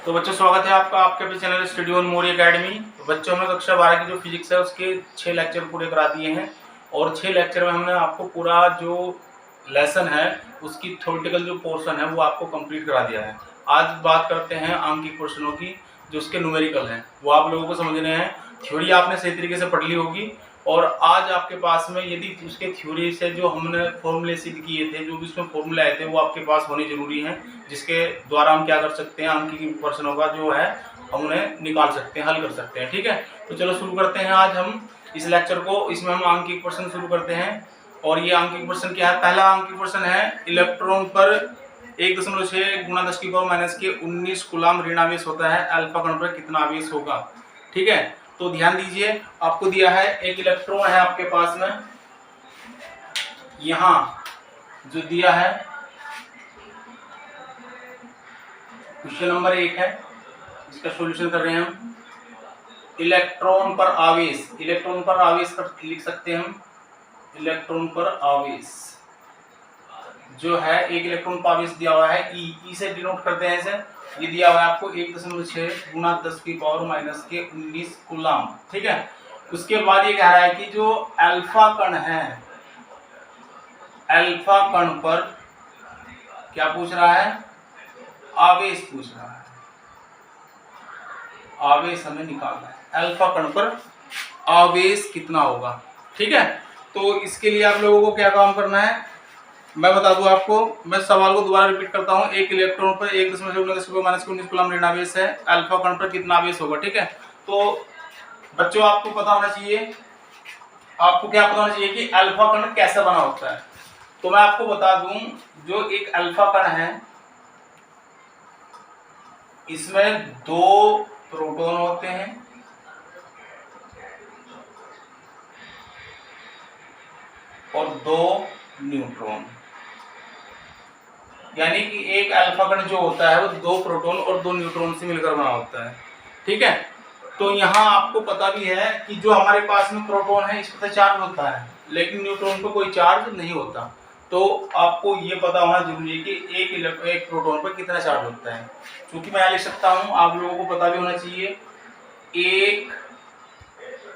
तो बच्चों स्वागत है आपका आपके अपने channel study on Mori academy. तो बच्चों हमने कक्षा 12 की जो फिजिक्स है उसके 6 लेक्चर पूरे करा दिए हैं और 6 लेक्चर में हमने आपको पूरा जो लेसन है उसकी थ्योरेटिकल जो पोर्शन है वो आपको कंप्लीट करा दिया है। आज बात करते हैं आंकिक क्वेश्चनों की जो उसके न्यूमेरिकल हैं, वो आप लोगों को समझने हैं। थ्योरी आपने सही तरीके से पढ़ ली होगी और आज आपके पास में यदि उसके थ्योरी से जो हमने फॉर्मूले सिद्ध किए थे, जो भी उसमें फॉर्मूले आए थे वो आपके पास होने जरूरी हैं, जिसके द्वारा हम क्या कर सकते हैं, आंकिक प्रश्नों का जो है हम उन्हें निकाल सकते हैं, हल कर सकते हैं। ठीक है, तो चलो शुरू करते हैं आज हम इस लेक्चर को। इसमें हम आंकिक प्रश्न शुरू करते हैं और ये आंकिक प्रश्न क्या है। पहला आंकिक प्रश्न है, इलेक्ट्रॉन पर 1.6 गुणा 10⁻⁻19 कूलम ऋण आवेश होता है, अल्फा कण पर कितना आवेश होगा। ठीक है, तो ध्यान दीजिए, आपको दिया है एक इलेक्ट्रॉन है आपके पास में, यहां जो दिया है क्वेश्चन नंबर 1 है, इसका सॉल्यूशन कर रहे हैं हम। इलेक्ट्रॉन पर आवेश, इलेक्ट्रॉन पर आवेश कर लिख सकते हैं हम। इलेक्ट्रॉन पर आवेश जो है, एक इलेक्ट्रॉन पर आवेश दिया हुआ है, ई से डिनोट करते हैं इसे। ये दिया हुआ है आपको 1.6 गुणा 10⁻⁻19 कूलम। ठीक है, उसके बाद ये कह रहा है कि जो अल्फा कण है, अल्फा कण पर क्या पूछ रहा है, आवेश पूछ रहा है। आवेश हमें निकालना है, अल्फा कण पर आवेश कितना होगा। ठीक है, तो इसके लिए आप लोगों को क्या काम करना है मैं बता दूं आपको। मैं सवाल को दोबारा रिपीट करता हूं। एक इलेक्ट्रॉन पर 1.6 कूलम ऋण आवेश है, अल्फा कण पर कितना आवेश होगा। ठीक है, तो बच्चों आपको पता होना चाहिए, आपको क्या पता होना चाहिए कि अल्फा कण कैसे बना होता है। तो मैं आपको बता दूं, जो एक अल्फा कण है इसमें 2 प्रोटॉन होते हैं और 2 न्यूट्रॉन, यानी कि एक अल्फा कण जो होता है वो 2 प्रोटॉन और 2 न्यूट्रॉन से मिलकर बना होता है। ठीक है, तो यहाँ आपको पता भी है कि जो हमारे पास में प्रोटॉन है इस पर चार्ज होता है, लेकिन न्यूट्रॉन पर कोई चार्ज नहीं होता। तो आपको ये पता होना जरूरी है कि एक प्रोटॉन पर कितना चार्ज होता है। क्योंकि मैं लिख सकता हूँ, आप लोगों को पता भी होना चाहिए, एक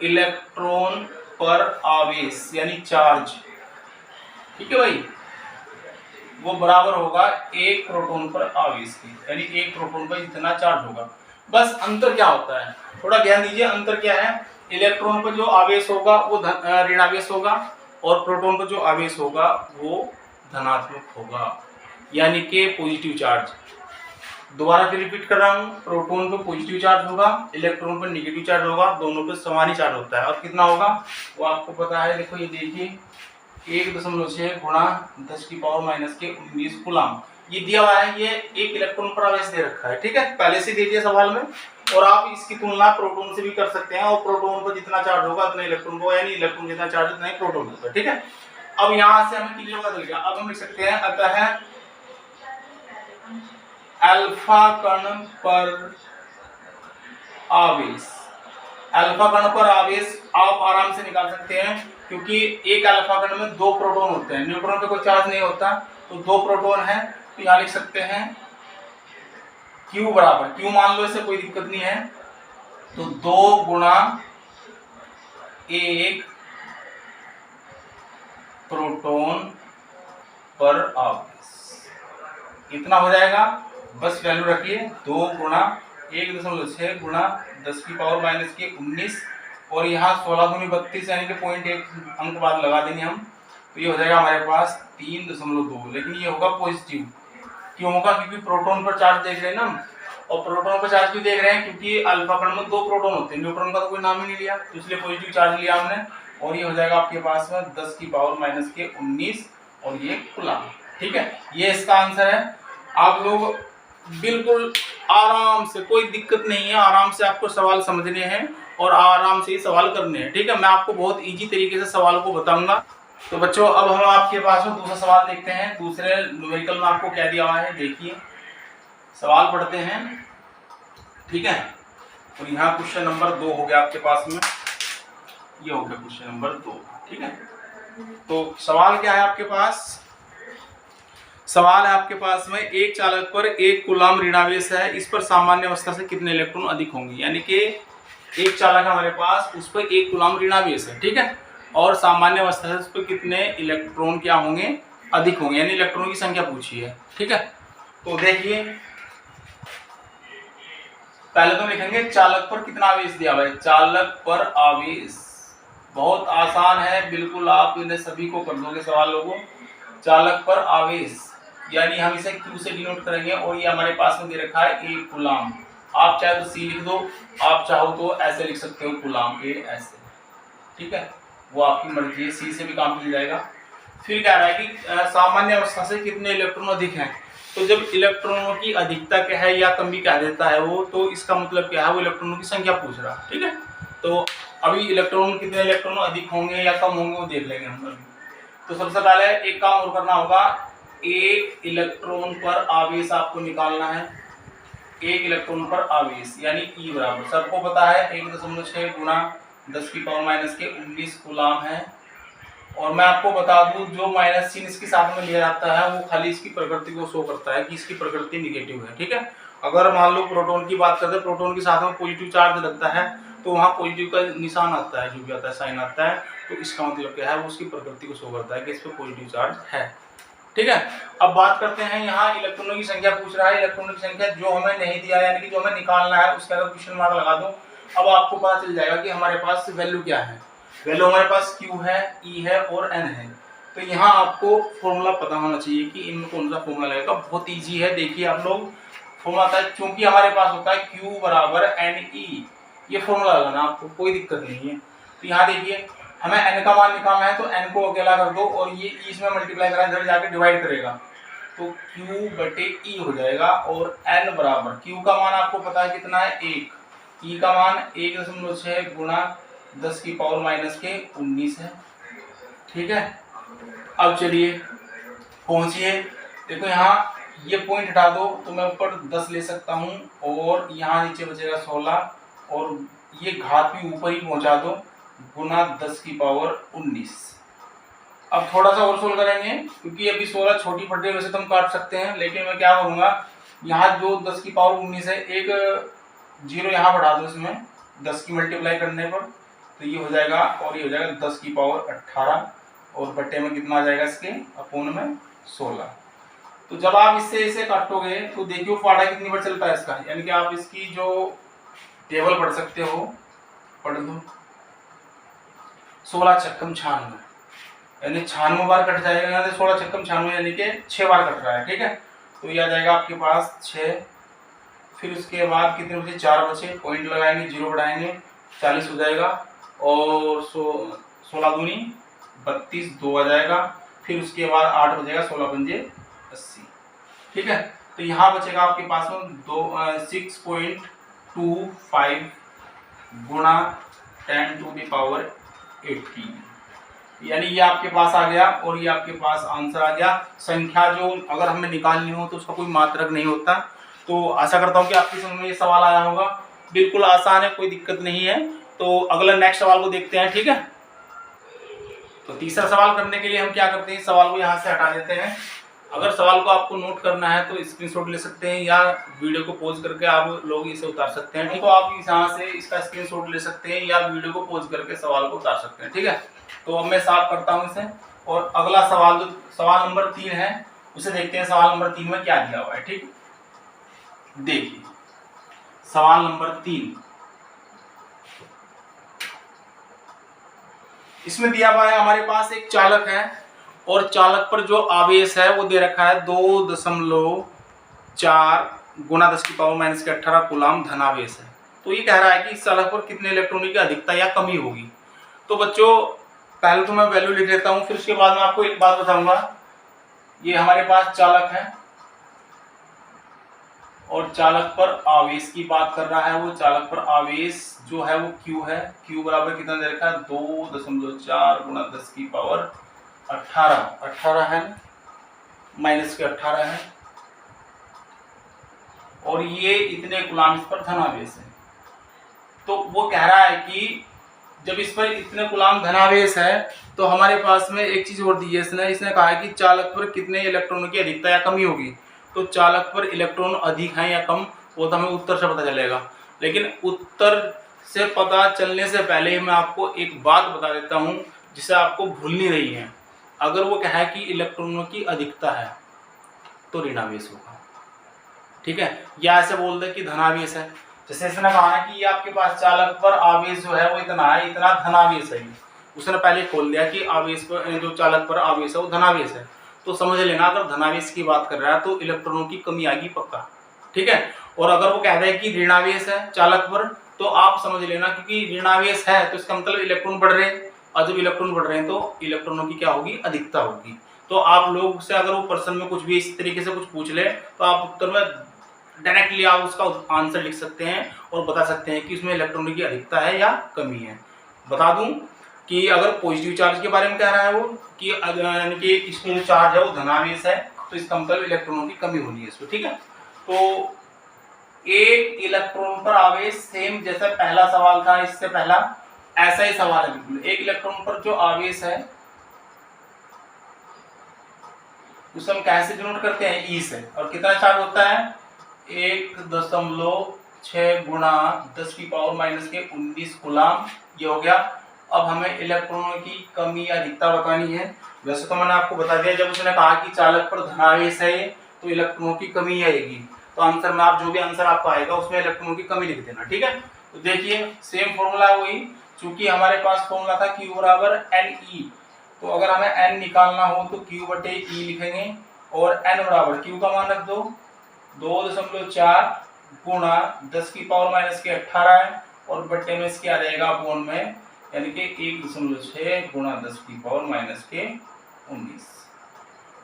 इलेक्ट्रॉन पर आवेश यानी चार्ज, ठीक है भाई, वो बराबर होगा एक प्रोटॉन पर आवेश के, यानी एक प्रोटॉन पर इतना चार्ज होगा। बस अंतर क्या होता है, थोड़ा ध्यान दीजिए, अंतर क्या है। इलेक्ट्रॉन पर जो आवेश होगा वो ऋण आवेश होगा और प्रोटॉन पर जो आवेश होगा वो धनात्मक होगा, यानी कि पॉजिटिव चार्ज। दोबारा फिर रिपीट कर रहा हूँ, प्रोटॉन पर पॉजिटिव चार्ज होगा, इलेक्ट्रॉन पर नेगेटिव चार्ज होगा, दोनों पर समान ही चार्ज होता है। और कितना होगा वो आपको पता है, देखो ये देखिए 1.6 गुणा 10⁻⁻19 कूलम ये दिया हुआ है। ये एक इलेक्ट्रॉन पर आवेश दे रखा है। ठीक है, पहले से दे दिया सवाल में, और आप इसकी तुलना प्रोटॉन से भी कर सकते हैं, और प्रोटॉन पर जितना चार्ज होगा उतना इलेक्ट्रॉन को, यानी इलेक्ट्रॉन जितना चार्ज उतना ही प्रोटॉन होगा। ठीक है, अब यहाँ से हमें क्लियर पता चल गया। अब हम लिख सकते हैं, अतः अल्फा कण पर आवेश, अल्फा कण पर आवेश आप आराम से निकाल सकते हैं, क्योंकि एक अल्फा कण में 2 प्रोटॉन होते हैं, न्यूट्रॉन पे कोई चार्ज नहीं होता, तो 2 प्रोटॉन है। तो यहाँ लिख सकते हैं Q बराबर, Q मान लो, इससे कोई दिक्कत नहीं है, तो 2 गुणा 1 प्रोटॉन पर आवेश इतना हो जाएगा। बस वैल्यू रखिए, 2 गुणा 1.6 गुणा 10⁻⁻19 और यहाँ 16 दूनी 32 यानी कि 0.1 अंक बाद लगा देंगे हम, तो ये हो जाएगा हमारे पास 3.2। लेकिन ये होगा पॉजिटिव, क्यों होगा, क्योंकि प्रोटॉन पर चार्ज देख रहे हैं ना, और प्रोटॉन पर चार्ज क्यों देख रहे हैं, क्योंकि अल्फा कण में 2 प्रोटॉन होते हैं, न्यूट्रॉन का तो कोई नाम ही नहीं लिया, तो इसलिए पॉजिटिव चार्ज लिया हमने, और ये हो जाएगा आपके पास में 10⁻⁻19 और ये कूलम। ठीक है, ये इसका आंसर है। आप लोग बिल्कुल आराम से, कोई दिक्कत नहीं है, आराम से आपको सवाल समझने हैं और आराम से ही सवाल करने हैं। ठीक है, मैं आपको बहुत इजी तरीके से सवाल को बताऊंगा। तो बच्चों अब हम आपके पास में दूसरा सवाल देखते हैं। दूसरे न्यूमेरिकल में आपको क्या दिया हुआ है, देखिए सवाल पढ़ते हैं। ठीक है, और यहाँ क्वेश्चन नंबर 2 हो गया आपके पास में, ये हो गया क्वेश्चन नंबर 2। ठीक है, तो सवाल क्या है आपके पास, सवाल है आपके पास में, एक चालक पर 1 कूलाम ऋणावेश है, इस पर सामान्य अवस्था से कितने इलेक्ट्रॉन अधिक होंगे। यानी कि एक चालक हमारे पास, उस पर 1 कूलाम ऋणावेश है, ठीक है, और सामान्य अवस्था से उस पर कितने इलेक्ट्रॉन क्या होंगे, अधिक होंगे, यानी इलेक्ट्रॉन की संख्या पूछी है, ठीक है। तो देखिए पहले तो लिखेंगे चालक पर कितना आवेश दिया हुआ है। चालक पर आवेश बहुत आसान है, बिल्कुल आप इन्हें सभी को कर दोगे सवालों को। चालक पर आवेश यानी हम इसे Q से डिनोट करेंगे, और ये हमारे पास में दे रखा है 1 कूलाम। आप चाहे तो C लिख दो, आप चाहो तो ऐसे लिख सकते हो कूलाम, ए ऐसे, ठीक है, वो आपकी मर्जी है, C से भी काम चल जाएगा। फिर कह रहा है कि सामान्य अवस्था से कितने इलेक्ट्रॉन अधिक हैं। तो जब इलेक्ट्रॉनों की अधिकता क्या है या कमी कह देता है वो, तो इसका मतलब क्या है, वो इलेक्ट्रॉनों की संख्या पूछ रहा है, ठीक है। तो अभी इलेक्ट्रॉन कितने इलेक्ट्रॉन अधिक होंगे या कम होंगे वो देख लेंगे हम अभी। तो सबसे पहले एक काम और करना होगा, एक इलेक्ट्रॉन पर आवेश आपको निकालना है। एक इलेक्ट्रॉन पर आवेश यानी E बराबर, सबको पता है 1.6 गुणा 10 की पावर माइनस के 19 कूलाम है। और मैं आपको बता दूं, जो माइनस चिन्ह इसके साथ में लिया जाता है वो खाली इसकी प्रकृति को शो करता है कि इसकी प्रकृति निगेटिव है, ठीक है। अगर मान लो प्रोटॉन की बात करते हैं, प्रोटॉन के साथ में पॉजिटिव चार्ज लगता है तो वहाँ पॉजिटिव का निशान आता है, जो भी आता है साइन आता है, तो इसका मतलब क्या है, वो उसकी प्रकृति को शो करता है कि इस पर पॉजिटिव चार्ज है, ठीक है। अब बात करते हैं, यहाँ इलेक्ट्रॉनों की संख्या पूछ रहा है। इलेक्ट्रॉनों की संख्या जो हमें नहीं दिया यानी कि जो हमें निकालना है, उसका अगर क्वेश्चन मार्क लगा दो, अब आपको पता चल जाएगा कि हमारे पास वैल्यू क्या है। वैल्यू हमारे पास Q है, E है और N है। तो यहाँ आपको फॉर्मूला पता होना चाहिए कि इनमें कौन सा फॉर्मूला लगेगा। बहुत इजी है, देखिए आप लोग, फॉर्मूला आता है, क्योंकि हमारे पास होता है Q बराबर NE, ये फॉर्मूला लगाना, आपको कोई दिक्कत नहीं है। तो यहाँ देखिए हमें N का मान निकालना है, तो N को अकेला कर दो और ये E इसमें मल्टीप्लाई करा, इधर जाके डिवाइड करेगा, तो Q बटे E हो जाएगा। और N बराबर, Q का मान आपको पता है कितना है, 1, E का मान 1.6 गुणा 10 की पावर माइनस के 19 है, ठीक है। अब चलिए पहुंचिए, देखो यहाँ ये पॉइंट हटा दो तो मैं ऊपर 10 ले सकता हूँ, और यहाँ नीचे बचेगा 16, और ये घात भी ऊपर ही पहुंचा दो, गुना 10 की पावर 19। अब थोड़ा सा और सोल्व करेंगे, क्योंकि अभी 16 छोटी पड़ रही है, वैसे तो हम काट सकते हैं, लेकिन मैं क्या करूँगा, यहाँ जो 10 की पावर 19 है, एक जीरो यहाँ बढ़ा दो इसमें 10 की मल्टीप्लाई करने पर, तो ये हो जाएगा, और ये हो जाएगा 10 की पावर 18, और बट्टे में कितना आ जाएगा इसके, अपोन में 16। तो जब आप इससे इसे काटोगे तो देखियो पाड़ा कितनी बार चलता है इसका, यानी कि आप इसकी जो टेबल पढ़ सकते हो, पढ़ दो, 16 छक्कम 96, यानी 96 बार कट जाएगा, यहाँ से 16 छक्कम 96 यानी कि 6 बार कट रहा है, ठीक है। तो ये आ जाएगा आपके पास 6, फिर उसके बाद कितने बचे, 4 बचे, पॉइंट लगाएंगे, जीरो बढ़ाएंगे, 40 हो जाएगा, और 16 दूनी 32, 2 आ जाएगा, फिर उसके बाद 8 बचेगा, 16 पंजे 80, ठीक है। तो यहाँ बचेगा आपके पास में 6.25 गुणा 10 टू द पावर 18, यानी ये आपके पास आ गया, और ये आपके पास आंसर आ गया। संख्या जो अगर हमें निकालनी हो तो उसका कोई मात्रक नहीं होता। तो आशा करता हूँ कि आपकी समझ में ये सवाल आया होगा, बिल्कुल आसान है, कोई दिक्कत नहीं है। तो अगला नेक्स्ट सवाल को देखते हैं, ठीक है। तो तीसरा सवाल करने के लिए हम क्या करते हैं, सवाल को यहाँ से हटा देते हैं। अगर सवाल को आपको नोट करना है तो स्क्रीनशॉट ले सकते हैं, या वीडियो को पॉज करके आप लोग इसे उतार सकते हैं, ठीक है। तो आप यहाँ से इसका स्क्रीनशॉट ले सकते हैं या वीडियो को पॉज करके सवाल को उतार सकते हैं, ठीक है। तो अब मैं साफ करता हूँ इसे, और अगला सवाल जो सवाल नंबर 3 है उसे देखते हैं। सवाल नंबर 3 में क्या दिया हुआ है, ठीक। देखिए सवाल नंबर 3, इसमें दिया हुआ है हमारे पास एक चालक है, और चालक पर जो आवेश है वो दे रखा है 2.4 गुणा 10 की पावर माइनस के 18 कूलाम धनावेश है। तो ये कह रहा है कि इस चालक पर कितने इलेक्ट्रॉनों की अधिकता या कमी होगी। तो बच्चों पहले तो मैं वैल्यू लिख लेता हूँ, फिर उसके बाद मैं आपको एक बात बताऊंगा। ये हमारे पास चालक है, और चालक पर आवेश की बात कर रहा है। वो चालक पर आवेश जो है वो Q है। Q बराबर कितना दे रखा है, 2.4 गुणा 10 की पावर 18 है, माइनस के 18 है, और ये इतने कूलाम इस पर धनावेश है। तो वो कह रहा है कि जब इस पर इतने कूलाम धनावेश है तो हमारे पास में एक चीज और दी है इसने कहा है कि चालक पर कितने इलेक्ट्रॉनों की अधिकता या कमी होगी। तो चालक पर इलेक्ट्रॉन अधिक है या कम, वो तो हमें उत्तर से पता चलेगा। लेकिन उत्तर से पता चलने से पहले ही मैं आपको एक बात बता देता हूँ जिसे आपको भूलनी रही है। अगर वो कहा है कि इलेक्ट्रॉनों की अधिकता है तो ऋणावेश होगा, ठीक है। या ऐसे बोल दे कि धनावेश है, जैसे इसने कहा है कि ये आपके पास चालक पर आवेश जो है वो इतना है, इतना धनावेश है। उसने पहले खोल दिया कि आवेश पर, जो चालक पर आवेश है वो धनावेश है। तो समझ लेना अगर धनावेश की बात कर रहा है तो इलेक्ट्रॉनों की कमी आएगी पक्का, ठीक है। और अगर वो कह रहा है कि ऋणावेश है चालक पर, तो आप समझ लेना क्योंकि ऋणावेश है तो इसका मतलब इलेक्ट्रॉन बढ़ रहे हैं, और जब इलेक्ट्रॉन बढ़ रहे हैं तो इलेक्ट्रॉनों की क्या होगी, अधिकता होगी। तो आप लोग से अगर वो प्रश्न में कुछ भी इस तरीके से कुछ पूछ ले तो आप उत्तर में डायरेक्टली आप उसका आंसर लिख सकते हैं और बता सकते हैं कि इसमें इलेक्ट्रॉनों की अधिकता है या कमी है। बता दूं कि अगर पॉजिटिव चार्ज के बारे में कह रहा है वो कि यानी कि इसमें जो चार्ज है वो धनावेश है तो इसका मतलब इलेक्ट्रॉनों की कमी होनी है इसमें, ठीक है। तो एक इलेक्ट्रॉन पर आवेश सेम जैसा पहला सवाल था इससे पहला, ऐसा ही सवाल है बिल्कुल। एक इलेक्ट्रॉन पर जो आवेश है उसे हम कैसे डिनोट करते हैं, ई से। और कितना चार्ज होता है, 1.6 गुणा 10 की पावर माइनस के 19 कूलाम, ये हो गया। अब हमें इलेक्ट्रॉनों की कमी या अधिकता बतानी है। वैसे तो मैंने आपको बता दिया, जब उसने कहा कि चालक पर धनावेश है तो इलेक्ट्रॉनों की कमी आएगी, तो आंसर में आप जो भी आंसर आपका आएगा उसमें इलेक्ट्रॉनों की कमी लिख देना, ठीक है। तो देखिए सेम फॉर्मूला है वही, चूंकि हमारे पास फॉर्मूला था Q बराबर NE, तो अगर हमें n निकालना हो तो Q बटे E लिखेंगे और n बराबर Q का मान रख दो 2.4 गुणा 10 की पावर माइनस के 18 है और बट्टे में इसके आ जाएगा अपॉन में, यानी कि 1.6 गुणा 10 की पावर माइनस के 19।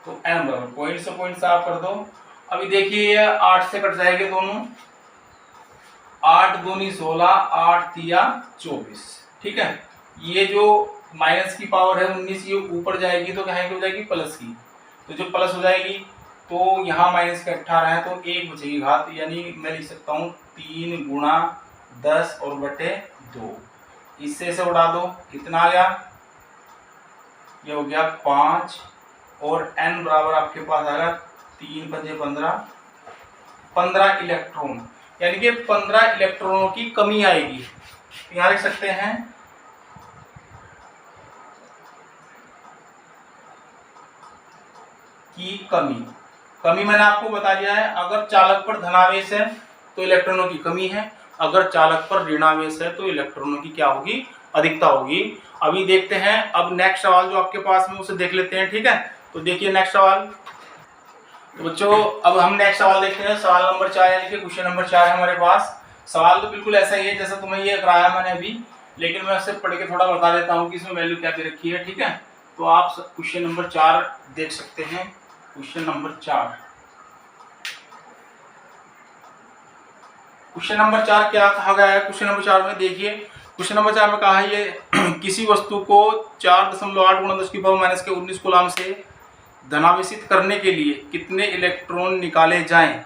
तो n बराबर पॉइंट से पॉइंट साफ कर दो। अभी देखिए ये 8 से कट जाएंगे दोनों, 8 दूनी 16, 8 तिया 24, ठीक है। ये जो माइनस की पावर है 19 ये ऊपर जाएगी तो कहाँ की हो जाएगी, प्लस की। तो जो प्लस हो जाएगी तो यहाँ माइनस के 18 है तो 1 बचेगी घात, यानी मैं लिख सकता हूँ 3 गुणा 10 और बटे 2। इससे से उड़ा दो, कितना आ गया, ये हो गया 5 और n बराबर आपके पास आएगा 3 पंजे 15 इलेक्ट्रॉन, यानी कि 15 इलेक्ट्रॉनों की कमी आएगी। यहाँ लिख सकते हैं की कमी मैंने आपको बता दिया है। अगर चालक पर धनावेश है तो इलेक्ट्रॉनों की कमी है, अगर चालक पर ऋणावेश है तो इलेक्ट्रॉनों की क्या होगी, अधिकता होगी। अभी देखते हैं, अब नेक्स्ट सवाल जो आपके पास में उसे देख लेते हैं, ठीक है। तो देखिए नेक्स्ट सवाल, तो बच्चों अब हम नेक्स्ट सवाल देखते हैं, सवाल नंबर 4 यानी कि क्वेश्चन नंबर 4 है हमारे पास। सवाल तो बिल्कुल ऐसा ही है जैसा तुम्हें ये कराया मैंने अभी, लेकिन मैं उससे पढ़ के थोड़ा बता देता हूँ कि इसमें वैल्यू क्या दे रखी है, ठीक है। तो आप क्वेश्चन नंबर 4 देख सकते हैं। क्वेश्चन नंबर 4, क्वेश्चन नंबर 4 क्या कहा गया है, क्वेश्चन नंबर 4 में देखिए, क्वेश्चन नंबर 4 में कहा है ये किसी वस्तु को 4.8 गुणा 10 की पावर माइनस के 19 कूलाम से धनावेशित करने के लिए कितने इलेक्ट्रॉन निकाले जाएं,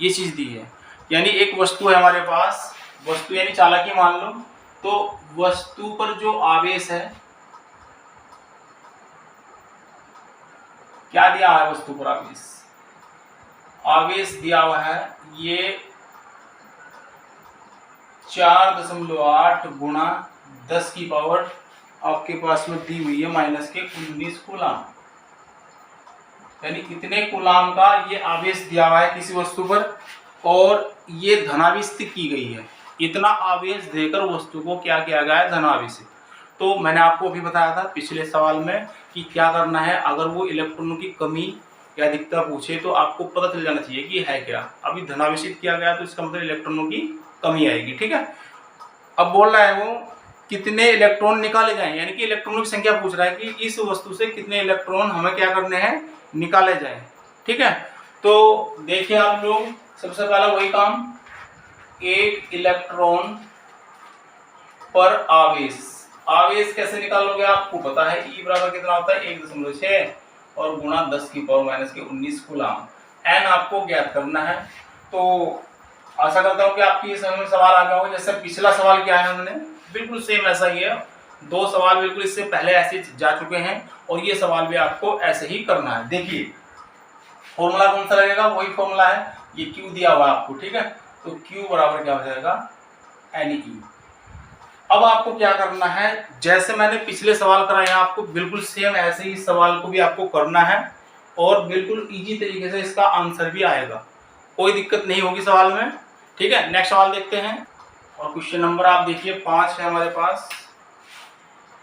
ये चीज दी है। यानी एक वस्तु है हमारे पास, वस्तु यानी चालक ही मान लो, तो वस्तु पर जो आवेश है, क्या दिया है वस्तु पर आवेश, आवेश दिया हुआ है ये 4.8 गुणा 10 की पावर आपके पास में दी हुई है माइनस के 19 कूलाम, यानी इतने कूलाम का ये आवेश दिया हुआ है किसी वस्तु पर और ये धनावेशित की गई है। इतना आवेश देकर वस्तु को क्या किया गया है, धनावेशित। तो मैंने आपको अभी बताया था पिछले सवाल में कि क्या करना है, अगर वो इलेक्ट्रॉनों की कमी या अधिकता पूछे तो आपको पता चल जाना चाहिए कि है क्या। अभी धनावेशित किया गया तो इसका मतलब इलेक्ट्रॉनों की कमी आएगी, ठीक है। अब बोल रहा है वो कितने इलेक्ट्रॉन निकाले जाएं, यानी कि इलेक्ट्रॉनों की संख्या पूछ रहा है कि इस वस्तु से कितने इलेक्ट्रॉन हमें क्या करने हैं, निकाले जाएं, ठीक है। तो देखिए आप लोग, सबसे पहला वही काम, एक इलेक्ट्रॉन पर आवेश, आवेश कैसे निकालोगे आपको पता है, ई बराबर कितना होता है 1.6 और गुणा 10 की पावर माइनस के 19 कूलाम, एन आपको ज्ञात करना है। तो आशा करता हूँ कि आपकी समझ में सवाल आ गया होगा। जैसे पिछला सवाल क्या है हमने, बिल्कुल सेम ऐसा ही है। 2 सवाल बिल्कुल इससे पहले ऐसे जा चुके हैं और ये सवाल भी आपको ऐसे ही करना है। देखिए फॉर्मूला कौन सा लगेगा, वही फॉर्मूला है, ये Q दिया हुआ है आपको, ठीक है। तो Q बराबर क्या हो जाएगा, NE। अब आपको क्या करना है, जैसे मैंने पिछले सवाल कराए हैं आपको बिल्कुल सेम ऐसे ही सवाल को भी आपको करना है और बिल्कुल इजी तरीके से इसका आंसर भी आएगा, कोई दिक्कत नहीं होगी सवाल में, ठीक है। नेक्स्ट सवाल देखते हैं। और क्वेश्चन नंबर आप देखिए 5 है हमारे पास,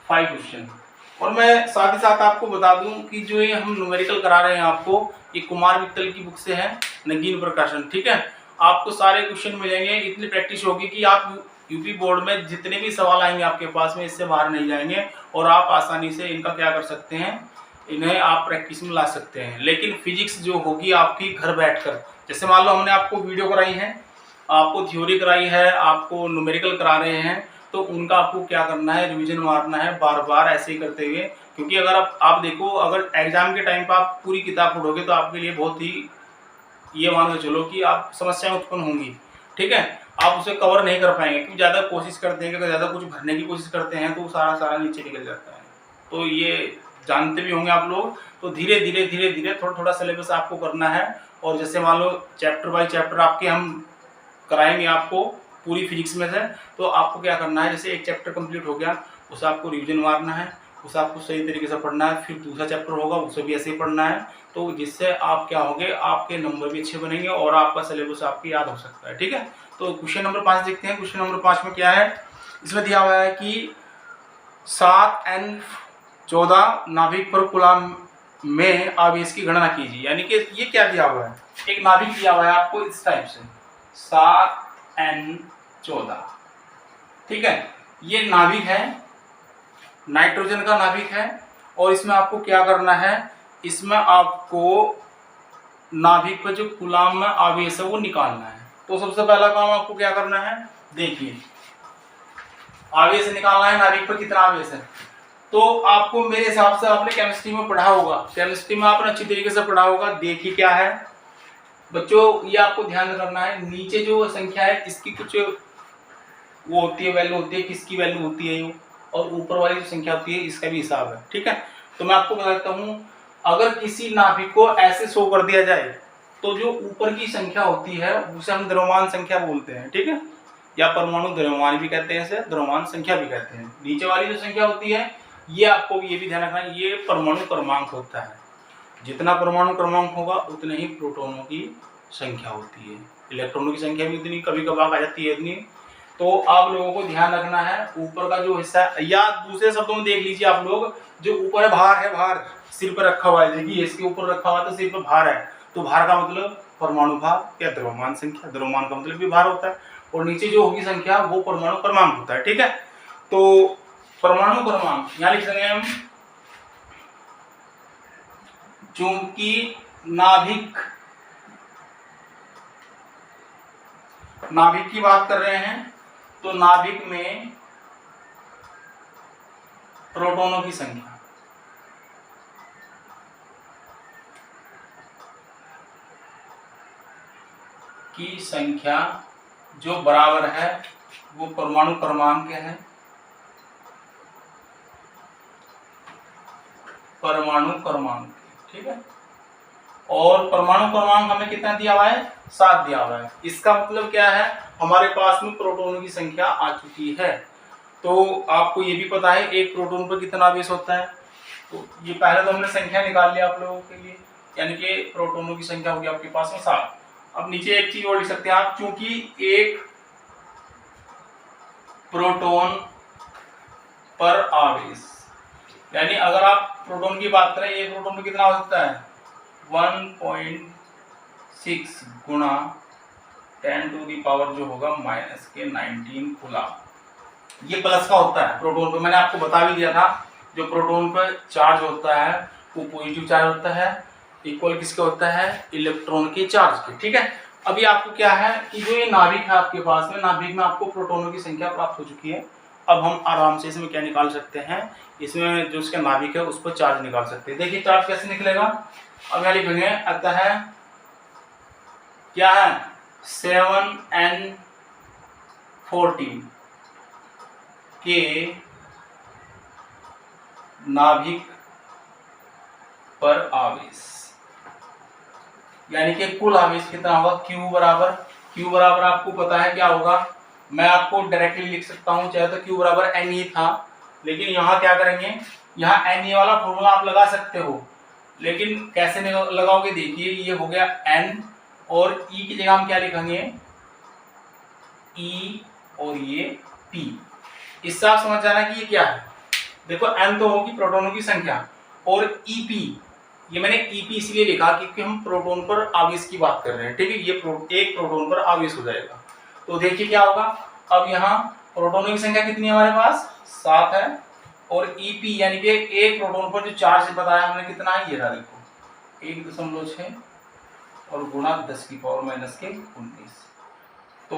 5 क्वेश्चन। और मैं साथ ही साथ आपको बता दूं कि जो ये हम न्यूमेरिकल करा रहे हैं आपको, ये कुमार मित्तल की बुक से है, नगीन प्रकाशन, ठीक है। आपको सारे क्वेश्चन मिलेंगे, इतनी प्रैक्टिस होगी कि आप यूपी बोर्ड में जितने भी सवाल आएंगे आपके पास में इससे बाहर नहीं जाएंगे और आप आसानी से इनका क्या कर सकते हैं, इन्हें आप प्रैक्टिस में ला सकते हैं। लेकिन फिजिक्स जो होगी आपकी घर बैठकर, जैसे मान लो हमने आपको वीडियो कराई है, आपको थ्योरी कराई है, आपको न्यूमेरिकल करा रहे हैं, तो उनका आपको क्या करना है, रिवीजन मारना है बार बार ऐसे ही करते हुए। क्योंकि अगर आप देखो, अगर एग्जाम के टाइम पर आप पूरी किताब पढ़ोगे तो आपके लिए बहुत ही, ये मान के चलो कि आप समस्याएं उत्पन्न होंगी, ठीक है। आप उसे कवर नहीं कर पाएंगे क्योंकि ज़्यादा कोशिश करते हैं, अगर ज़्यादा कुछ भरने की कोशिश करते हैं तो सारा सारा नीचे निकल जाता है। तो ये जानते भी होंगे आप लोग। तो धीरे धीरे थोड़ा थोड़ा सिलेबस आपको करना है। और जैसे मान लो चैप्टर बाय चैप्टर आपके हम कराएंगे आपको पूरी फिजिक्स में से, तो आपको क्या करना है, जैसे एक चैप्टर कंप्लीट हो गया उसे आपको रिवीजन मारना है, उसे आपको सही तरीके से पढ़ना है, फिर दूसरा चैप्टर होगा उसे भी ऐसे ही पढ़ना है। तो जिससे आप क्या होंगे, आपके नंबर भी अच्छे बनेंगे और आपका सिलेबस आपको याद हो सकता है, ठीक है। तो क्वेश्चन नंबर 5 देखते हैं। क्वेश्चन नंबर 5 में क्या है, इसमें दिया हुआ है कि 7n14 नाभिक पर कूलम में आवेश की गणना कीजिए। यानी कि ये क्या दिया हुआ है, एक नाभिक दिया हुआ है आपको इस टाइप से 7n14, ठीक है। ये नाभिक है, नाइट्रोजन का नाभिक है और इसमें आपको क्या करना है, इसमें आपको नाभिक पर जो कूलम में आवेश है वो निकालना है। तो सबसे पहला काम आपको क्या करना है, देखिए आवेश निकालना है, नाभिक पर कितना आवेश है। तो आपको मेरे हिसाब से आपने केमिस्ट्री में पढ़ा होगा, केमिस्ट्री में आपने अच्छी तरीके से पढ़ा होगा। देखिए क्या है बच्चों, ये आपको ध्यान करना है, नीचे जो संख्या है इसकी कुछ वो होती है, वैल्यू होती है, किसकी वैल्यू होती है ये, और ऊपर वाली जो संख्या होती है इसका भी हिसाब है, ठीक है। तो मैं आपको बताता हूँ, अगर किसी नाभिक को ऐसे शो कर दिया जाए तो जो ऊपर की संख्या होती है उसे हम द्रव्यमान संख्या बोलते हैं, ठीक है, या परमाणु द्रव्यमान भी कहते हैं, इसे द्रव्यमान संख्या भी कहते हैं। नीचे वाली जो संख्या होती है ये आपको ये भी ध्यान रखना है, ये परमाणु क्रमांक होता है। जितना परमाणु क्रमांक होगा उतने ही प्रोटॉनों की संख्या होती है, इलेक्ट्रॉनों की संख्या भी उतनी कभी कभार आ जाती है इतनी। तो आप लोगों को ध्यान रखना है ऊपर का जो हिस्सा है, या दूसरे शब्दों में देख लीजिए आप लोग, जो ऊपर है भार है, भार सिर पर रखा हुआ है, देखिए इसके ऊपर रखा हुआ है तो सिर पर भार है, तो भार का मतलब परमाणु भार या द्रव्यमान संख्या, द्रव्यमान का मतलब भी भार होता है। और नीचे जो होगी संख्या वो परमाणु क्रमांक होता है, ठीक है। तो परमाणु क्रमांक यहाँ लिख देंगे हम, चूंकि नाभिक की बात कर रहे हैं तो नाभिक में प्रोटॉनों की संख्या जो बराबर है वो परमाणु क्रमांक है, परमाणु क्रमांक, ठीक है। और परमाणु क्रमांक हमें कितना दिया हुआ है, 7 दिया हुआ है। इसका मतलब क्या है, हमारे पास में प्रोटॉनों की संख्या आ चुकी है। तो आपको ये भी पता है एक प्रोटॉन पर कितना आवेश होता है। तो ये पहले तो हमने संख्या निकाल लिया आप लोगों के लिए, यानी कि प्रोटॉनों की संख्या होगी आपके पास में 7। अब नीचे एक चीज और लिख सकते हैं आप, चूंकि एक प्रोटॉन पर आवेश, यानी अगर आप प्रोटॉन की बात करें, एक प्रोटॉन में कितना हो सकता है 1.6 गुणा 10⁻⁻⁻ जो होगा -19 कूलम। ये प्लस का होता है प्रोटॉन पे, मैंने आपको बता भी दिया था। जो प्रोटॉन पर चार्ज होता है वो पॉजिटिव चार्ज होता है, इक्वल किसके होता है, इलेक्ट्रॉन के चार्ज के, ठीक है। अभी आपको क्या है कि जो ये नाभिक है आपके पास में, नाभिक में आपको प्रोटॉनों की संख्या प्राप्त हो चुकी है। अब हम आराम से इसमें क्या निकाल सकते हैं, इसमें जो इसका नाभिक है उस पर चार्ज निकाल सकते हैं। देखिए चार्ज कैसे निकलेगा, अब यहाँ लिखेंगे, अतः क्या है 7n14, के नाभिक पर आवेश, यानी कि कुल आवेश कितना होगा, Q बराबर आपको पता है क्या होगा, मैं आपको डायरेक्टली लिख सकता हूं, चाहे तो Q बराबर NE था, लेकिन यहाँ क्या करेंगे, यहाँ NE वाला फॉर्मूला आप लगा सकते हो, लेकिन कैसे लगाओगे, देखिए ये हो गया N और E की जगह हम क्या लिखेंगे, E और ये P। इससे आप समझ जाना कि ये क्या है। देखो N तो होगी प्रोटॉनों की संख्या, और EP, ये मैंने EP इसलिए लिखा क्योंकि हम प्रोटॉन पर आवेश की बात कर रहे हैं, ठीक है, ये एक प्रोटॉन पर आवेश हो जाएगा। तो देखिए क्या होगा, अब यहाँ प्रोटॉनों की संख्या कितनी है हमारे पास, 7 है, और EP यानी कि एक प्रोटॉन पर जो चार्ज बताया हमने कितना है, ये रहा देखो 1.6 और गुणा 10 की पावर माइनस के 19, तो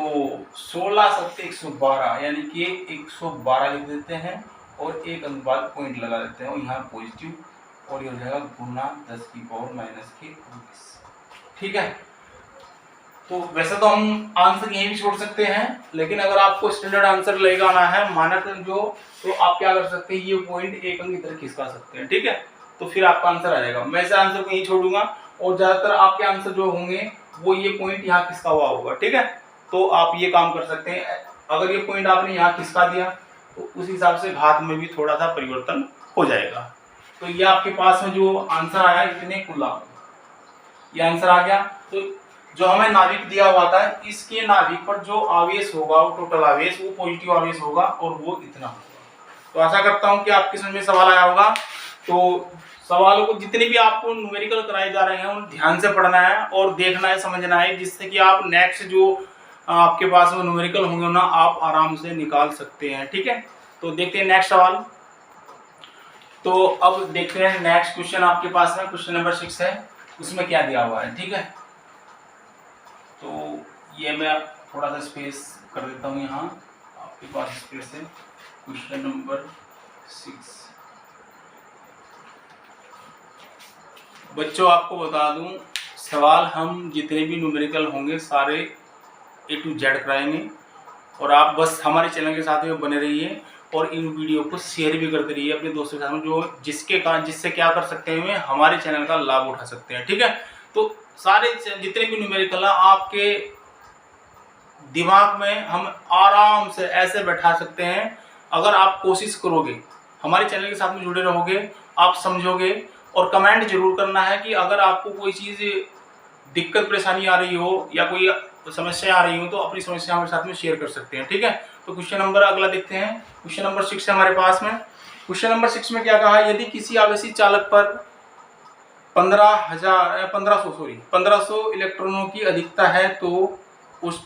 16 7 112 यानी कि 112 लिख देते हैं और एक अनुपात पॉइंट लगा देते हैं, और यहाँ पॉजिटिव, और ये हो जाएगा गुना 10 की पावर माइनस के 19, ठीक है। तो वैसे तो हम आंसर यहीं भी छोड़ सकते हैं, लेकिन अगर आपको स्टैंडर्ड आंसर लगाना है मानक जो, तो आप क्या कर सकते हैं, ये पॉइंट एक अंक की तरह खिसका सकते हैं, ठीक है, तो फिर आपका आंसर आ जाएगा। मैं इस आंसर को यहीं छोड़ूंगा, और ज्यादातर आपके आंसर जो होंगे वो ये पॉइंट यहाँ खिसका हुआ होगा, ठीक है, तो आप ये काम कर सकते हैं। अगर ये पॉइंट आपने यहाँ खिसका दिया तो उस हिसाब से घात में भी थोड़ा सा परिवर्तन हो जाएगा। तो ये आपके पास में जो आंसर आया इतने कूलम, ये आंसर आ गया। तो जो हमें नाभिक दिया हुआ था, इसके नाभिक पर जो आवेश होगा, वो टोटल आवेश, वो पॉजिटिव आवेश होगा और वो इतना होगा। तो आशा करता हूं कि आपके समझ में सवाल आया होगा। तो सवालों को जितने भी आपको न्यूमेरिकल कराए जा रहे हैं उन ध्यान से पढ़ना है और देखना है, समझना है, जिससे कि आप नेक्स्ट जो आपके पास में न्यूमेरिकल होंगे ना, आप आराम से निकाल सकते हैं, ठीक है। तो देखते हैं नेक्स्ट सवाल। तो अब देखते हैं नेक्स्ट क्वेश्चन आपके पास में, क्वेश्चन नंबर 6 है, उसमें क्या दिया हुआ है, ठीक है। तो ये मैं थोड़ा सा स्पेस कर देता हूँ यहाँ आपके पास स्पेस है। क्वेश्चन नंबर 6, बच्चों आपको बता दूं, सवाल हम जितने भी न्यूमेरिकल होंगे सारे A to Z कराएंगे, और आप बस हमारे चैनल के साथ में बने रहिए और इन वीडियो को शेयर भी करते रहिए अपने दोस्तों के साथ में, जो जिससे क्या कर सकते हैं, हमारे चैनल का लाभ उठा सकते हैं, ठीक है। तो सारे जितने भी न्यूमेरिकल आपके दिमाग में हम आराम से ऐसे बैठा सकते हैं, अगर आप कोशिश करोगे, हमारे चैनल के साथ में जुड़े रहोगे, आप समझोगे। और कमेंट जरूर करना है कि अगर आपको कोई चीज़ दिक्कत परेशानी आ रही हो या कोई समस्या आ रही हो, तो अपनी समस्या हमारे साथ में शेयर कर सकते हैं, ठीक है। तो क्वेश्चन नंबर अगला देखते हैं, क्वेश्चन नंबर 6 है हमारे पास में। क्वेश्चन नंबर 6 में क्या कहा है, यदि किसी आवेशी चालक पर 1500 इलेक्ट्रॉनों की अधिकता है, तो उस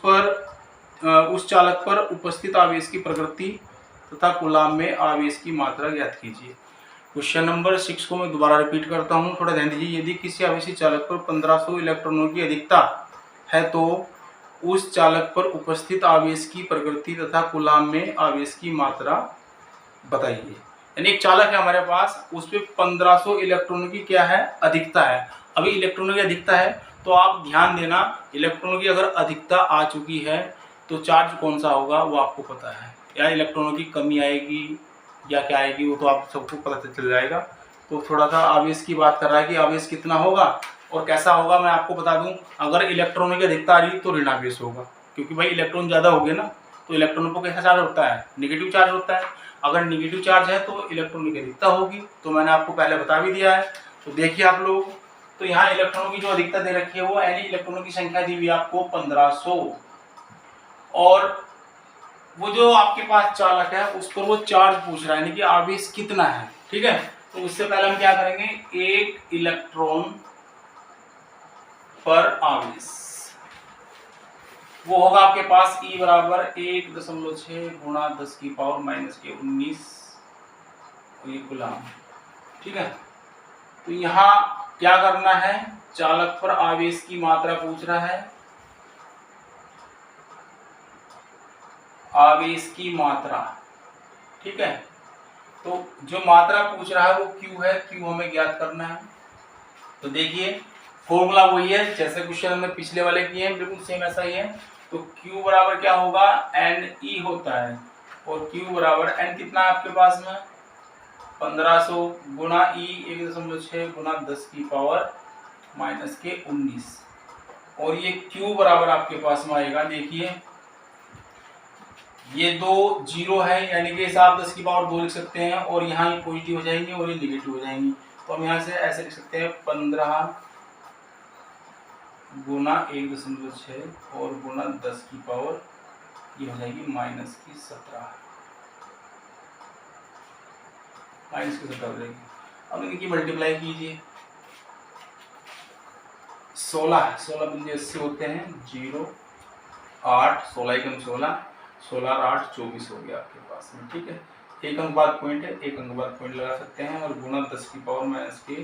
चालक पर उपस्थित आवेश की प्रकृति तथा कूलाम में आवेश की मात्रा ज्ञात कीजिए। क्वेश्चन नंबर 6 को मैं दोबारा रिपीट करता हूं, थोड़ा ध्यान दीजिए। यदि किसी आवेशी चालक पर 1500 इलेक्ट्रॉनों की अधिकता है, तो उस चालक पर उपस्थित आवेश की प्रकृति तथा कूलाम में आवेश की मात्रा बताइए। यानी एक चालक है हमारे पास, उस पर 1500 इलेक्ट्रॉनों की क्या है, अधिकता है। अभी इलेक्ट्रॉनों की अधिकता है, तो आप ध्यान देना, इलेक्ट्रॉनों की अगर अधिकता आ चुकी है तो चार्ज कौन सा होगा वो आपको पता है, या इलेक्ट्रॉनों की कमी आएगी या क्या आएगी, वो तो आप सबको पता चल जाएगा। तो थोड़ा सा आवेश की बात कर रहा है कि आवेश कितना होगा और कैसा होगा, मैं आपको बता दूं। अगर इलेक्ट्रॉनों की अधिकता आ रही तो ऋण आवेश होगा, क्योंकि भाई इलेक्ट्रॉन ज़्यादा हो गए ना, तो इलेक्ट्रॉनों को कैसा चार्ज होता है, नेगेटिव चार्ज होता है। अगर नेगेटिव चार्ज है तो इलेक्ट्रॉनों की अधिकता होगी, तो मैंने आपको पहले बता भी दिया है। तो देखिए आप लोग, तो यहाँ इलेक्ट्रॉनों की जो अधिकता दे रखी है वो यानी इलेक्ट्रॉनों की संख्या दी हुई आपको 1500, और वो जो आपके पास चालक है उस पर वो चार्ज पूछ रहा है, यानी कि आवेश कितना है, ठीक है। तो उससे पहले हम क्या करेंगे, एक इलेक्ट्रॉन पर आवेश वो होगा आपके पास E बराबर 1.6 गुणा 10 की पावर माइनस के 19 कूलाम, ठीक है। तो यहाँ क्या करना है, चालक पर आवेश की मात्रा पूछ रहा है, आवेश की मात्रा, ठीक है। तो जो मात्रा पूछ रहा है वो Q है, Q हमें ज्ञात करना है। तो देखिए फॉर्मूला वही है जैसे क्वेश्चन हमने पिछले वाले किए हैं, बिल्कुल सेम ऐसा ही है। तो Q बराबर क्या होगा, NE होता है, और Q बराबर n कितना है आपके पास में 1500 गुना E 1.6 गुना 10 की पावर माइनस के 19 और ये Q बराबर आपके पास में आएगा। देखिए ये दो जीरो है यानी कि आप 10 की पावर 2 लिख सकते हैं और यहाँ ये पॉजिटिव हो जाएंगे और ये निगेटिव हो जाएंगी। तो हम यहाँ से ऐसे लिख सकते हैं 15 गुना 1.6 और गुना 10 की पावर ये हो जाएगी माइनस की 17 हो जाएगी। अब इनकी मल्टीप्लाई कीजिए 16 बिंदु ऐसे होते हैं 0 8 16 एकम 16 और 8 24 हो गया आपके पास में। ठीक है, एक अंक बाद पॉइंट है, एक अंक बाद पॉइंट लगा सकते हैं और गुना 10 की पावर माइनस के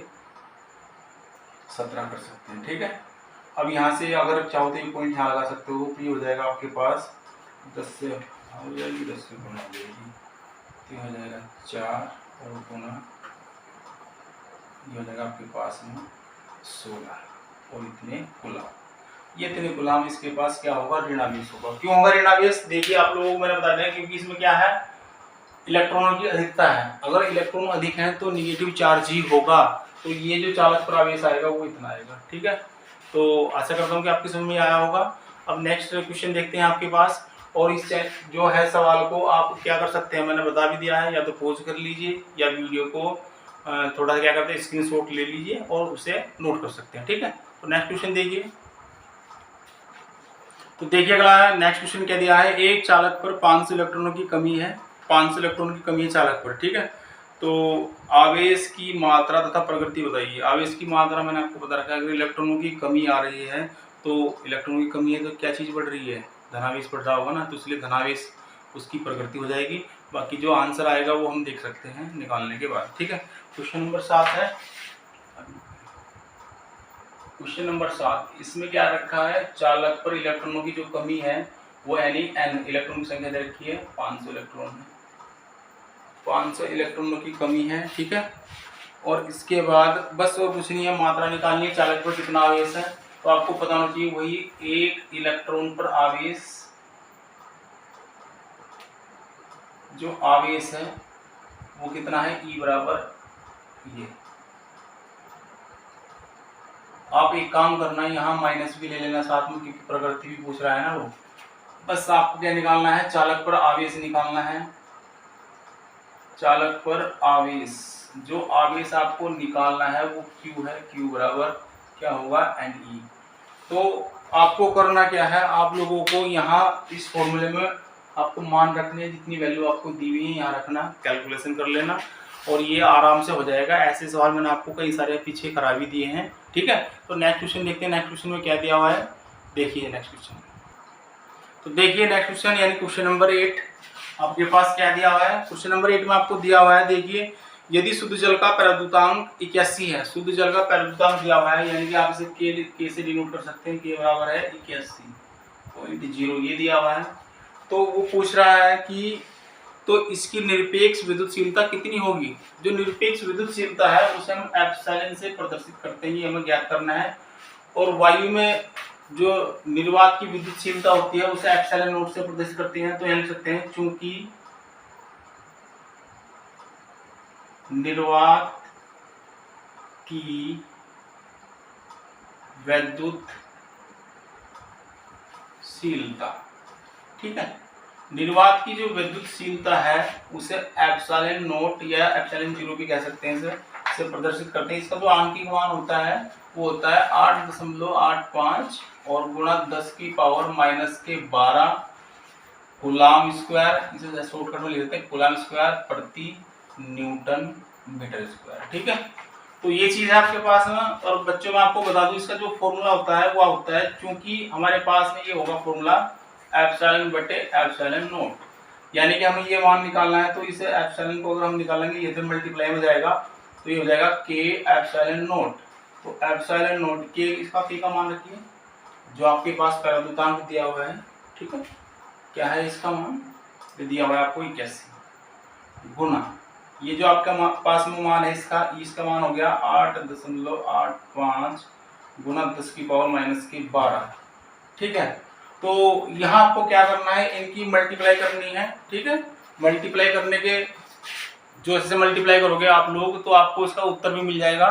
17 कर सकते हैं। ठीक है, अब यहाँ से अगर चाहो तो ये पॉइंट यहाँ लगा सकते हो तो ये हो जाएगा आपके पास 10 से हो जाएगी 10 से गुना हो जाएगी तो हो जाएगा 4 और गुना ये हो जाएगा आपके पास में 16 और इतने गुलाम। ये इतने गुलाम इसके पास क्या होगा ऋणावेश होगा। क्यों होगा ऋणावेश? देखिए आप लोगों को मैंने बता दिया क्योंकि इसमें क्या है इलेक्ट्रॉनों की अधिकता है। अगर इलेक्ट्रॉन अधिक है तो निगेटिव चार्ज ही होगा, तो ये जो चालक पर आवेश आएगा वो इतना आएगा। ठीक है, तो आशा करता हूँ कि आपकी समझ में आया होगा। अब नेक्स्ट क्वेश्चन देखते हैं आपके पास। और इस जो है सवाल को आप क्या कर सकते हैं मैंने बता भी दिया है, या तो पॉज कर लीजिए या वीडियो को थोड़ा क्या करते हैं स्क्रीनशॉट ले लीजिए और उसे नोट कर सकते हैं। ठीक है, तो नेक्स्ट क्वेश्चन देखिए। तो देखिए अगला नेक्स्ट क्वेश्चन क्या दिया है, एक चालक पर 500 इलेक्ट्रॉनों की कमी है, 500 इलेक्ट्रॉनों की कमी है चालक पर। ठीक है, तो आवेश की मात्रा तथा प्रकृति बताइए। आवेश की मात्रा मैंने आपको बता रखा है, अगर इलेक्ट्रॉनों की कमी आ रही है तो इलेक्ट्रॉनों की कमी है तो क्या चीज़ बढ़ रही है, धनावेश बढ़ रहा होगा ना, तो इसलिए धनावेश उसकी प्रकृति हो जाएगी। बाकी जो आंसर आएगा वो हम देख सकते हैं निकालने के बाद। ठीक है, क्वेश्चन नंबर 7 है। क्वेश्चन नंबर 7 इसमें क्या रखा है, चालक पर इलेक्ट्रॉनों की जो कमी है वो यानी n इलेक्ट्रॉन की संख्या दे रखी है 500 इलेक्ट्रॉन है, 500 इलेक्ट्रॉनों की कमी है। ठीक है, और इसके बाद बस और कुछ नहीं है, मात्रा निकालनी है चालक पर कितना आवेश है। तो आपको पता होना चाहिए वही एक इलेक्ट्रॉन पर आवेश, जो आवेश है वो कितना है E बराबर ये। आप एक काम करना है यहाँ माइनस भी ले लेना साथ में क्योंकि प्रकृति भी पूछ रहा है ना वो। बस आपको क्या निकालना है, चालक पर आवेश निकालना है। चालक पर आवेश, जो आवेश आपको निकालना है वो Q है, Q बराबर क्या होगा Ne। तो आपको करना क्या है, आप लोगों को यहाँ इस फॉर्मूले में आपको मान रखने, जितनी वैल्यू आपको दी हुई है यहाँ रखना, कैलकुलेशन कर लेना और ये आराम से हो जाएगा। ऐसे सवाल मैंने आपको कई सारे पीछे करा भी दिए हैं। ठीक है, तो नेक्स्ट क्वेश्चन देखते हैं, नेक्स्ट क्वेश्चन में क्या दिया हुआ है। देखिए नेक्स्ट क्वेश्चन, तो देखिए नेक्स्ट क्वेश्चन यानी क्वेश्चन नंबर 8 आपके पास क्या दिया हुआ है। क्वेश्चन नंबर 8 में आपको दिया हुआ है, देखिए यदि शुद्ध जल का पैराद्युतांक 81 है, शुद्ध जल का पैराद्युतांक दिया हुआ है यानी कि आप इसे के से डिनोट कर सकते हैं, के बराबर है 81.0 ये दिया हुआ है। तो वो पूछ रहा है कि तो इसकी निरपेक्ष विद्युतशीलता कितनी होगी। जो निरपेक्ष विद्युतशीलता है उसे हम एप्सिलॉन से प्रदर्शित करते हैं, ये हमें ज्ञात करना है। और वायु में जो निर्वात की विद्युतशीलता होती है उसे एप्सिलॉन नोट से प्रदर्शित करते हैं। तो लिख सकते हैं चूंकि निर्वात की विद्युतशीलता, ठीक है, निर्वात की जो विद्युतशीलता है उसे एप्सिलॉन नोट या एप्सिलॉन 0 भी कह सकते हैं, इसे प्रदर्शित करते हैं। इसका जो आंकिक मान होता है वो होता है 8.85 और गुणा 10 की पावर माइनस के 12 कूलाम स्क्वायर, इसे शॉर्टकट में लिख देते हैं कूलाम स्क्वायर प्रति न्यूटन मीटर स्क्वायर। ठीक है, तो ये चीज है आपके पास में। और बच्चों में आपको बता दूं इसका जो फॉर्मूला होता है वो होता है, क्योंकि हमारे पास में ये होगा फॉर्मूला एप्सिलॉन बटे एप्सिलॉन नोट, यानी कि हमें ये मान निकालना है। तो इसे एप्सिलॉन को अगर हम निकालेंगे ये तो मल्टीप्लाई में जाएगा, तो ये हो जाएगा के एप्सिलॉन नोट। तो एप्सिलॉन नोट के, इसका के का मान रखिए जो आपके पास पैराद्युतांक दिया हुआ है। ठीक है, क्या है इसका मान दिया हुआ है आपको 81 गुना ये जो आपका पास में मान है इसका मान हो गया 8.85 गुना 10 की पावर माइनस की 12। ठीक है, तो यहाँ आपको क्या करना है, इनकी मल्टीप्लाई करनी है। ठीक है, मल्टीप्लाई करने के जो ऐसे मल्टीप्लाई करोगे आप लोग तो आपको इसका उत्तर भी मिल जाएगा।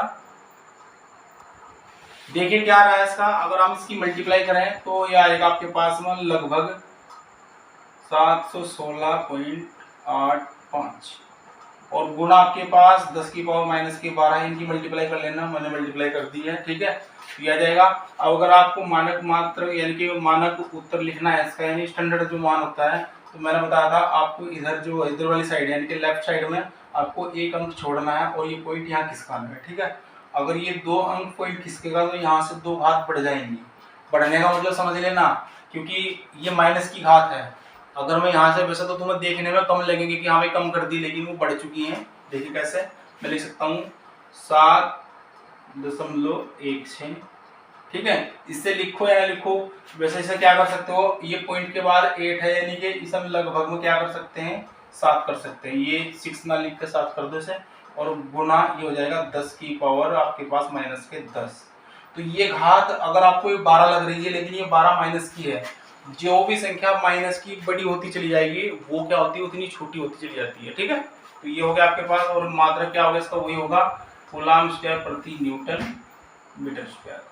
देखिए क्या रहा है इसका, अगर हम इसकी मल्टीप्लाई करें तो ये आएगा आपके पास में लगभग 716.85 और गुणा आपके पास 10 की पावर माइनस के 12, इनकी मल्टीप्लाई कर लेना, मैंने मल्टीप्लाई कर दी है, ठीक है। तो ये आ जाएगा। अब अगर आपको मानक मात्र यानी कि मानक उत्तर लिखना है इसका, यानी स्टैंडर्ड जो मान होता है, तो मैंने बताया था आपको इधर वाली साइड यानी कि लेफ्ट साइड में आपको एक अंक छोड़ना है और ये पॉइंट यहाँ खिसकाना है, ठीक है। अगर ये 2 अंक पॉइंट खिसकेगा तो यहाँ से 2 घात बढ़ जाएंगी। बढ़ने का मतलब समझ लेना, क्योंकि ये माइनस की घात है। अगर मैं यहाँ से, वैसे तो तुम्हें देखने में कम लगेंगे कि हाँ भाई कम कर दी, लेकिन वो बढ़ चुकी हैं। देखिए कैसे, मैं लिख सकता हूँ 7.16, ठीक है। इससे लिखो या ना लिखो, वैसे इसे क्या कर सकते हो, ये पॉइंट के बाद 8 है यानी कि इसे हम लगभग में क्या कर सकते हैं, 7 कर सकते हैं। ये 6 ना लिख के 7 कर दो इसे, और गुना ये हो जाएगा 10 की पावर आपके पास माइनस के 10। तो ये घात अगर आपको ये 12 लग रही है, लेकिन ये 12 माइनस की है। जो भी संख्या माइनस की बड़ी होती चली जाएगी वो क्या होती है, उतनी छोटी होती चली जाती है, ठीक है। तो ये हो गया आपके पास, और मात्रक क्या होगा इसका, वही होगा कूलम्ब स्क्वायर प्रति न्यूटन मीटर स्क्वायर।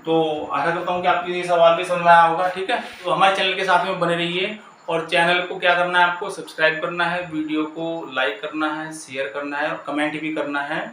तो आशा करता हूँ कि आपके ये सवाल भी समझ में आया होगा, ठीक है। तो हमारे चैनल के साथ में बने रहिए, और चैनल को क्या करना है, आपको सब्सक्राइब करना है, वीडियो को लाइक करना है, शेयर करना है और कमेंट भी करना है।